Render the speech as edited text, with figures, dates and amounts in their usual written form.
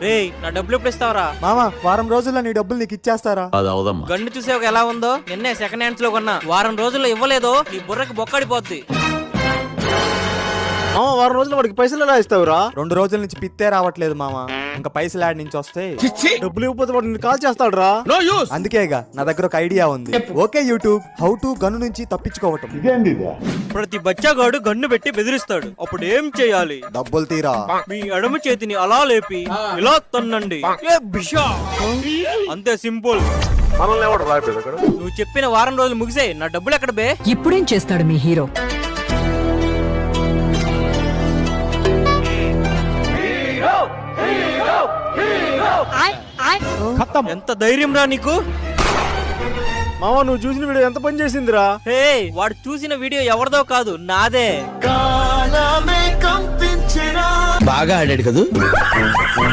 రేయ్ నా డబ్బులు ఎప్పుడు ఇస్తావరా? మామా వారం రోజుల్లో నీ డబ్బులు నీకు ఇచ్చేస్తారా? అది అవదమ్మా. గన్ను చూసావు ఎలా ఉందో? నిన్నే సెకండ్ హ్యాండ్స్ లో కొన్నా. వారం రోజుల్లో ఇవ్వలేదో నీ బుర్రకి బొక్కడిపోద్ది. వారం రోజులు వాడికి పైసలు ఎలా ఇస్తావురా? 2 రోజుల నుంచి పిత్తే రావట్లేదు మామా. ఇంకా పైసలు యాడ్ నుంచి వస్తే డబ్బులు ఇవ్వకపోతే వాడు నిన్ను కాల్ చేస్తాడు రా. అందుకేగా నా దగ్గర ఒక ఐడియా ఉంది. Okay YouTube, how to gun నుంచి తప్పించుకోవటం. ప్రతి బచ్చాగాడు గన్ను పెట్టి బెదిరిస్తాడు. అప్పుడు ఏం చేయాలి? డబ్బులు తీరా మీ ఎడమ చేతిని అలా లేపి ఇలా తన్నండి. ఏ బిషా! అంతే సింపుల్. నువ్వు చెప్పిన వారం రోజులు ముగిసే. నా డబ్బులు ఎక్కడ బే? ఇప్పుడేం చేస్తాడు మీ హీరో? ఎంత ధైర్యం రా నీకు? మామ నువ్వు చూసిన వీడియో ఎంత పని చేసిందిరా? హే, వాడు చూసిన వీడియో ఎవరిదో కాదు, నాదే. బాగా ఆడాడు కదా.